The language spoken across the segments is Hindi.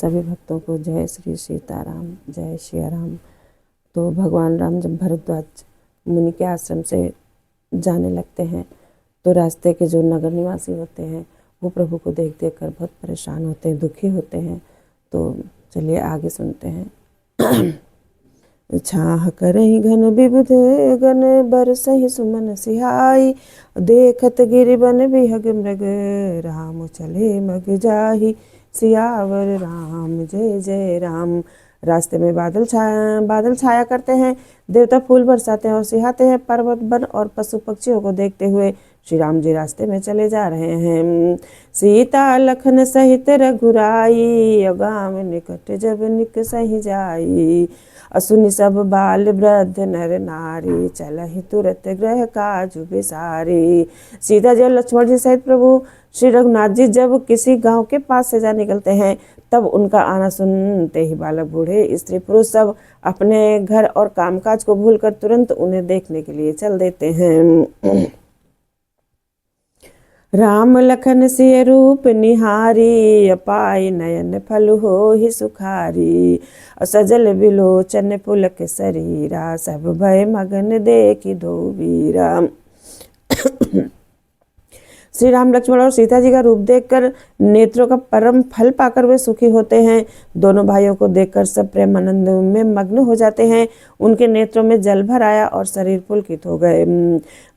सभी भक्तों को जय श्री सीताराम, जय श्री राम। तो भगवान राम जब भरद्वाज मुनि के आश्रम से जाने लगते हैं तो रास्ते के जो नगर निवासी होते हैं वो प्रभु को देख देख कर बहुत परेशान होते हैं, दुखी होते हैं। तो चलिए आगे सुनते हैं। छाह करहि घन विबुध गन बरसहि सुमन सिहाई, देखत गिरिबन बिहग मृग राम चले मग जाहि, सियावर राम जय जय राम। रास्ते में बादल छाया करते हैं, देवता फूल बरसाते हैं और सिहाते हैं। पर्वत वन और पशु पक्षियों को देखते हुए श्री राम जी रास्ते में चले जा रहे हैं। सीता लखन सहित रघुराई, गाँव निकट जब निक सही जाई, असुनि सब बाल वृद्ध नर नारी, चलहि तुरत ग्रह काजु बिसारी। सीता जी और लक्ष्मण जी सहित प्रभु श्री रघुनाथ जी जब किसी गांव के पास से जा निकलते हैं तब उनका आना सुनते ही बालक बूढ़े स्त्री पुरुष सब अपने घर और कामकाज को भूलकर तुरंत उन्हें देखने के लिए चल देते हैं। राम लखन सिय रूप निहारी, अपाई नयन फल हो ही सुखारी, सजल बिलोचन पुलक शरीरा, सब भय मगन देखी दो वीरा। श्री राम लक्ष्मण और सीता जी का रूप देखकर नेत्रों का परम फल पाकर वे सुखी होते हैं। दोनों भाइयों को देखकर सब प्रेम आनंद में मग्न हो जाते हैं। उनके नेत्रों में जल भर आया और शरीर पुलकित हो गए।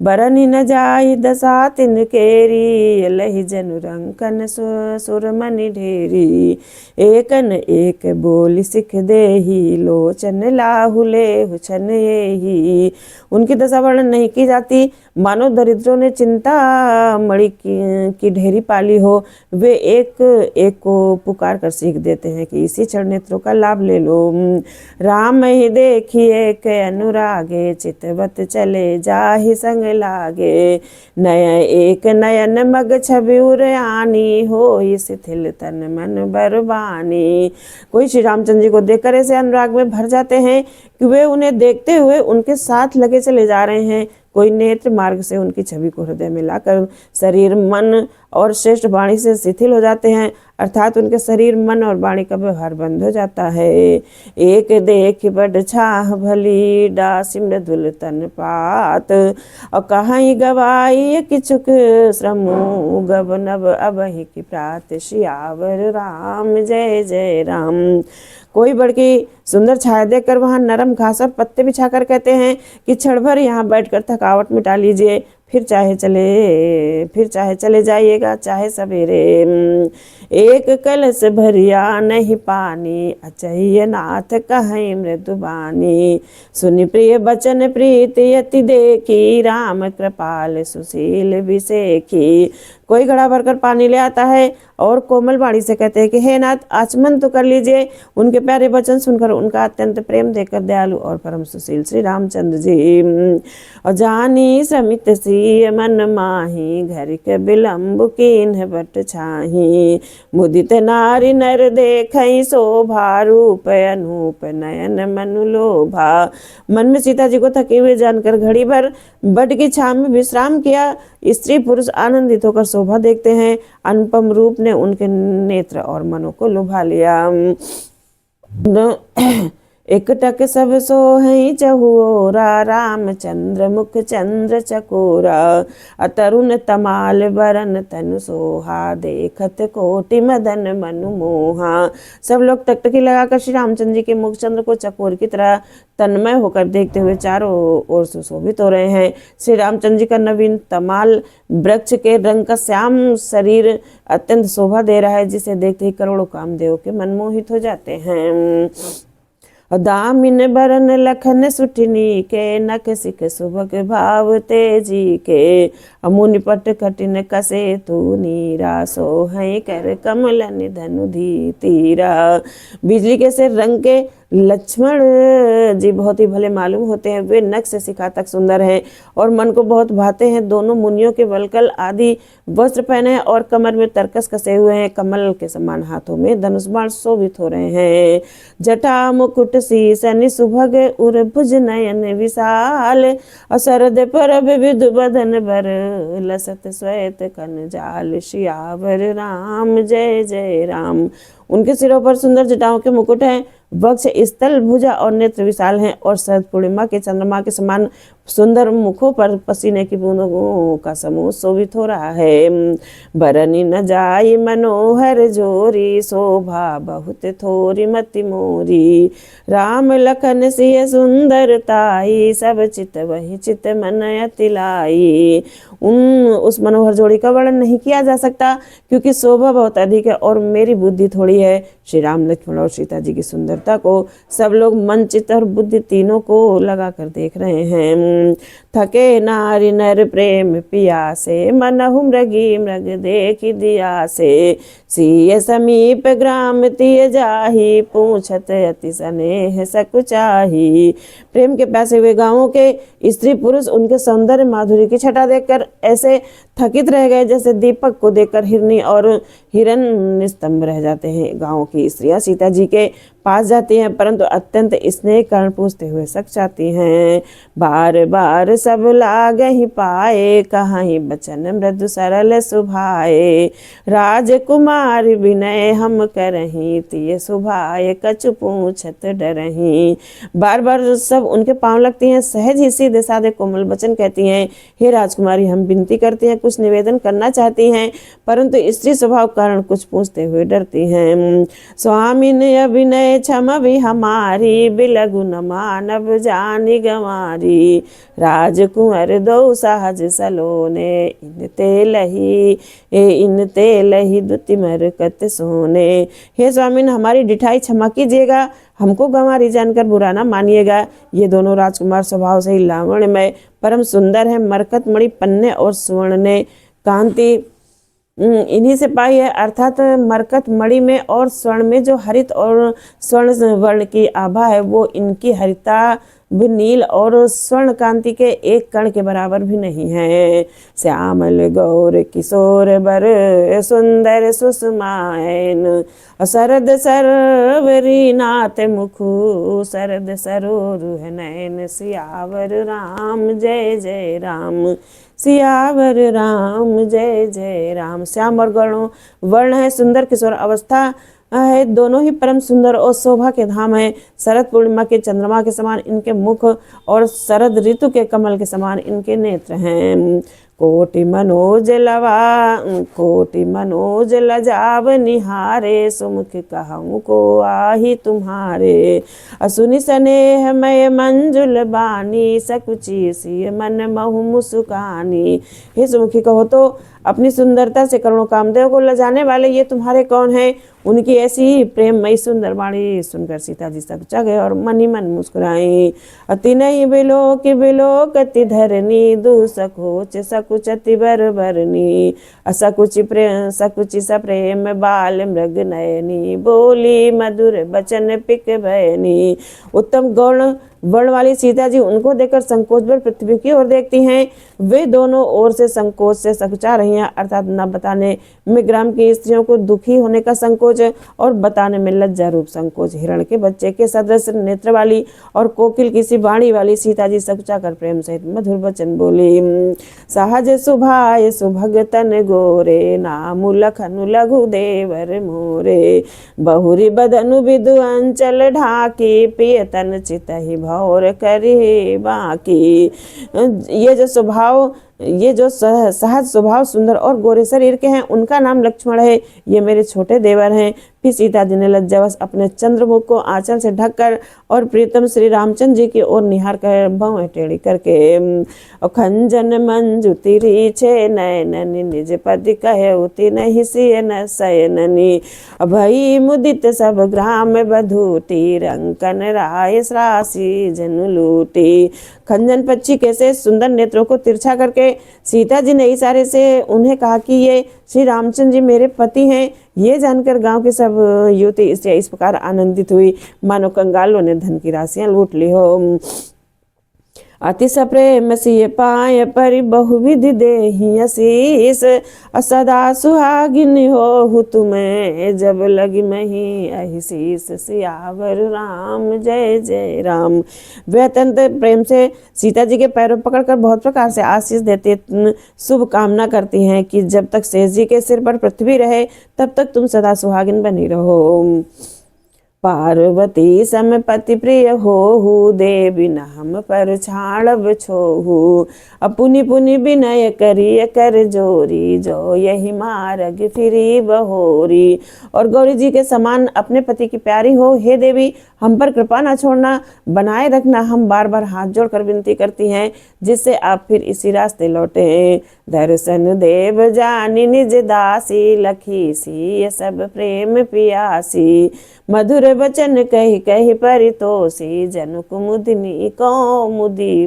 बरनी न जाहि दशा तिन केरी, लहि जनु रंकन सुरमणि ढेरी, एकन एक बोली सिख देही, लोचन लाहु लेहु छन एही। उनकी दशा वर्णन नहीं की जाती, मानो दरिद्रों ने चिंता मणि की ढेरी पाली हो। वे एक एक को पुकार कर सीख देते हैं कि इसी क्षण नेत्रों का लाभ ले लो। राम ही देखिए के अनुरागे, चितवत चले जाहि संग लागे, नय एक नयन मग छवि उरयानी, हो शिथिल तन मन बरबानी। कोई श्री रामचंद्र जी को देखकर ऐसे अनुराग में भर जाते हैं कि वे उन्हें देखते हुए उनके साथ लगे चले जा रहे हैं। कोई नेत्र मार्ग से उनकी छवि को हृदय में लाकर शरीर मन और श्रेष्ठ वाणी से शिथिल हो जाते हैं, अर्थात उनके शरीर मन और वाणी का व्यवहार बंद हो जाता है। एक देख बड़ छाह भली, डासी मृदुल तन पात, और कहीं गवाई किचुक श्रमु, गब नब अबहि की प्रात, सियावर राम जय जय राम। कोई बड़की सुंदर छाया देखकर वहां नरम घास और पत्ते बिछाकर कहते हैं कि क्षण भर यहाँ बैठकर थकावट मिटा लीजिए, फिर चाहे चले जाइएगा, चाहे सवेरे। एक कलश भरिया नहीं पानी, अचह्य नाथ कहीं मृदुबानी, सुनि प्रिय बचन प्रीति यति देखी, राम कृपाल सुशील विसेखी। कोई घड़ा भरकर पानी ले आता है और कोमल वाणी से कहते हैं कि हे नाथ आचमन तो कर लीजिए। उनके प्यारे वचन सुनकर उनका अत्यंत प्रेम देखकर दयालु और परम सुशील श्री रामचंद्र जी, और जानी समित सी मन माही, घर के विलम्ब कीन्ह बट छाही, मुदित नारी नर देखई शोभा, रूप अनूप नयन मनु लोभा। मन में सीता जी को थके हुए जानकर घड़ी भर बट की छाव में विश्राम किया। स्त्री पुरुष आनंदित होकर शोभा देखते हैं। अनुपम रूप ने उनके नेत्र और मनों को लुभा लिया। एकटक सब सोहई चहुओरा, रामचंद्र मुख चंद्र चकोरा, अतरुण तमाल बरन तनु सोहा, देखत कोटि मदन मनु मोहा। सब लोग टकटकी लगाकर श्री रामचंद्र जी के मुख चंद्र को चकोर की तरह तन्मय होकर देखते हुए चारों ओर सुशोभित हो रहे हैं। श्री रामचंद्र जी का नवीन तमाल वृक्ष के रंग का श्याम शरीर अत्यंत शोभा दे रहा है, जिसे देखते ही करोड़ों कामदेव के मन मोहित हो जाते हैं। दामिन बरन लखन सुठनी के, नख सिख सुभग भाव तेजी के, मुनि पट कटिन कसे तू नीरा, सोहई कर कमल निधनु धी तीरा। बिजली के से रंग के लक्ष्मण जी बहुत ही भले मालूम होते हैं। वे नख से शिखा तक सुंदर हैं और मन को बहुत भाते हैं। दोनों मुनियों के वलकल आदि वस्त्र पहने हैं और कमर में तरकस कसे हुए हैं। कमल के समान हाथों में धनुष बाण शोभित हो रहे हैं। जटा मुकुट शीश निसुभग उर भुज नयन विशाल, शरद पर विविध बदन बर लसत श्वेत कन जाल। सियावर राम जय जय राम। उनके सिरों पर सुंदर जटाओं के मुकुट हैं। वक्ष स्थल भुजा और नेत्र विशाल हैं और शरद पूर्णिमा के चंद्रमा के समान सुंदर मुखों पर पसीने की बूंदों का समूह शोभित हो रहा है। बरनी न जाई मनोहर जोरी, शोभा बहुत थोरी मति मोरी। राम लखन सिय सुंदरताई, सब चित वही चित मन अति लाई। उस मनोहर जोड़ी का वर्णन नहीं किया जा सकता क्योंकि शोभा बहुत अधिक है और मेरी बुद्धि थोड़ी है। श्री राम लक्ष्मण और सीता जी की सुंदरता को सब लोग मन चित्त और बुद्धि तीनों को लगा कर देख रहे हैं। थके नारी नर प्रेम पियासे, मनहु मृगी मृग देख दिया से। सिय समीप ग्राम तिय जाही, पूछत अति स्नेह सकुचाही। प्रेम के प्यासे हुए गांवों के स्त्री पुरुष उनके सौंदर्य माधुरी की छटा देखकर ऐसे थकित रह गए जैसे दीपक को देखकर हिरनी और हिरन निस्तंभ रह जाते हैं। गांव की स्त्रियां सीता जी के पास जाती हैं परंतु अत्यंत स्नेह कारण पूछते हुए सक जाती हैं। बार बार सब लाग ही पाए, कहीं बचन मृदु सरल सुभाए। राजकुमार विनय हम करही, तिय सुभाए कछु पूछत डरही। बार बार सब उनके पांव लगती हैं, सहज ही सीधे साधे कोमल वचन कहती हैं। हे राजकुमारी, हम विनती करती हैं, कुछ निवेदन करना चाहती हैं परंतु स्त्री स्वभाव कारण कुछ पूछते हुए डरती हैं। स्वामी ने अभिनय क्षमा भी हमारी, बिलगु न मानव जानी गंवारी। राजकुंवर दो सहज सलोने, इन ते लही दुति मरकत सोने। हे स्वामी, हमारी डिठाई क्षमा कीजिएगा, हमको गंवारी जानकर बुरा ना मानिएगा। ये दोनों राजकुमार स्वभाव से ही लावण्यमय परम सुंदर है। मरकत मणि पन्ने और स्वर्ण ने कांति इन्हीं से पाई है, अर्थात मरकत मणि में और स्वर्ण में जो हरित और स्वर्ण वर्ण की आभा है वो इनकी हरिता भी नील और स्वर्ण कांति के एक कण के बराबर भी नहीं है। श्यामल गौर किशोर बर, सुंदर सुषमायन। शरद सरवरी नाथ मुखु, शरद सरोरुह नयन। सियावर राम जय जय राम, सियावर राम जय जय राम। श्याम और गौर वर्ण है, सुंदर किशोर अवस्था है, दोनों ही परम सुंदर और शोभा के धाम है। शरद पूर्णिमा के चंद्रमा के समान इनके मुख और शरद ऋतु के कमल के समान इनके नेत्र हैं। कोटि मनोज लजाव निहारे, सुमुख कहूँ को आही तुम्हारे। असुनि स्नेह मय मंजुल बानी, सकुची सी मन महु मुस्कानी। हे सुमुखी, कहो तो अपनी सुंदरता से करोड़ों कामदेव को लजाने वाले ये तुम्हारे कौन हैं? उनकी ऐसी प्रेममयी सुंदर वाणी सुनकर सीता जी सकुचा गए और मन ही मन मुस्कुराई। अति नहीं बिलोकति धरनी, दू सकोच सकुचति बर बरनी। सकुचि सप्रेम बाल मृग नयनी, बोली मधुर बचन पिक भयनी। उत्तम गौण वर्ण वाली सीता जी उनको देखकर संकोच भर पृथ्वी की ओर देखती हैं। वे दोनों ओर से संकोच से सकुचा रही हैं, अर्थात न बताने में ग्राम की स्त्रियों को दुखी होने का संकोच और बताने में लज्जा रूप संकोच। हिरण के बच्चे के सदृश नेत्र वाली और कोकिल की सी वाणी वाली सीता जी सकुचा कर प्रेम सहित मधुर वचन बोली। सहज सुभाय सुभगतन गोरे, नामु लखनु लघु देवर मोरे। बहुरी बदनु विदु अंचल ढाकी, पियतन चितहि भौर करी बाकी। ये जो सहज स्वभाव सुंदर और गोरे शरीर के हैं उनका नाम लक्ष्मण है। ये मेरे छोटे देवर हैं। फिर सीता जी ने लज्जावश अपने चंद्रमुख को आंचल से ढककर और प्रीतम श्री रामचंद्र जी की ओर निहार कर भौं टेढ़ी करके, खंजन मंजु तिरी छे नयननी, निज पद कहे उति नहीं सियन सयननी। भई मुदित सब ग्राम बधूटी, रंकन राय राशि जनु लूटी। खंजन पक्षी कैसे सुंदर नेत्रों को तिरछा करके लौटे। सीता जी ने इशारे से उन्हें कहा कि ये श्री रामचंद्र जी मेरे पति हैं। ये जानकर गांव की सब युवती इससे इस प्रकार आनंदित हुई मानो कंगालों ने धन की राशियां लूट ली हो। अति सप्रेम सिय पाय परि बहुविधि देहि आशीष, सदा सुहागिन हो तुम्हें जब लगी मही अहिशीष। सियावर राम जय जय राम। वे अत्यंत प्रेम से सीता जी के पैरों पकड़कर बहुत प्रकार से आशीष देते शुभ कामना करती हैं कि जब तक शेष जी के सिर पर पृथ्वी रहे तब तक तुम सदा सुहागिन बनी रहो। पार्वती सम पति प्रिय होहु, देवी नाम पर छाड़ब छोहु। अपुनि पुनि विनय करिय कर जोरी, जो यही मार्ग फिरी बहोरी। और गौरी जी के समान अपने पति की प्यारी हो, हे देवी हम पर कृपा न छोड़ना, बनाए रखना। हम बार बार हाथ जोड़कर विनती करती हैं जिससे आप फिर इसी रास्ते लौटे। दर्शन देव जानी निज दासी, लखी सी सब प्रेम पियासी। मधुर वचन कही कही परितोषी, जन कुमुदिनी कौमुदी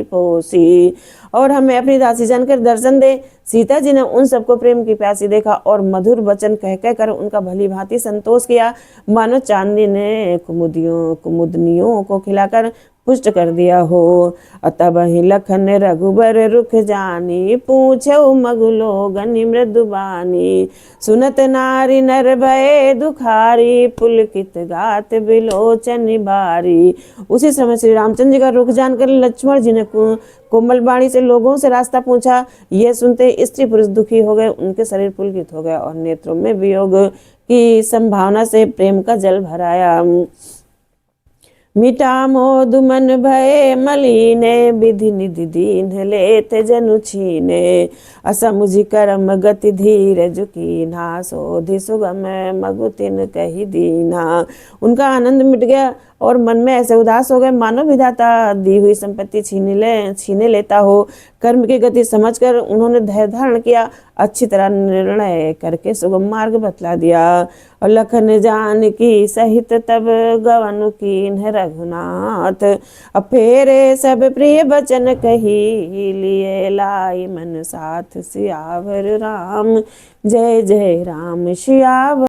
पोसी। और हमें अपनी दासी जानकर दर्शन दे। सीता जी ने उन सबको प्रेम की प्यासी देखा और मधुर वचन कह कहकर उनका भली भांति संतोष किया, मानो चांदी ने कुमुदनियों को खिलाकर पुष्ट कर दिया हो। तब ही लखन रघुबर रुख जानी, पूछे मगुलो गनि मृदुबानी। सुनत नारी नर भय दुखारी, पुलकित गात बिलोचन बारी। उसी समय श्री रामचंद्र जी का रुख जानकर लक्ष्मण जी ने कोमल बाणी से लोगों से रास्ता पूछा। यह सुनते स्त्री पुरुष दुखी हो गए, उनके शरीर पुलकित हो गए और नेत्रों में वियोग की संभावना से प्रेम का जल भर आया। मिटा मोद मन भय मलीने, विधि निधि दीन लेत जनु छीने। असमुझि करम गति धीरज कीन्हा, सोधि सुगम मगुतिन कही दीना। उनका आनंद मिट गया और मन में ऐसे उदास हो गए मानो विधाता दी हुई संपत्ति छीने लेता हो। कर्म की गति समझकर उन्होंने धैर्य धारण किया, अच्छी तरह निर्णय करके सुगम मार्ग बतला दिया। और लखन जानकी सहित तब गवन कीन्ह रघुनाथ, फेरे सब प्रिय बचन कही, लिए लाई मन साथ। सियावर राम जय जय राम। सियावर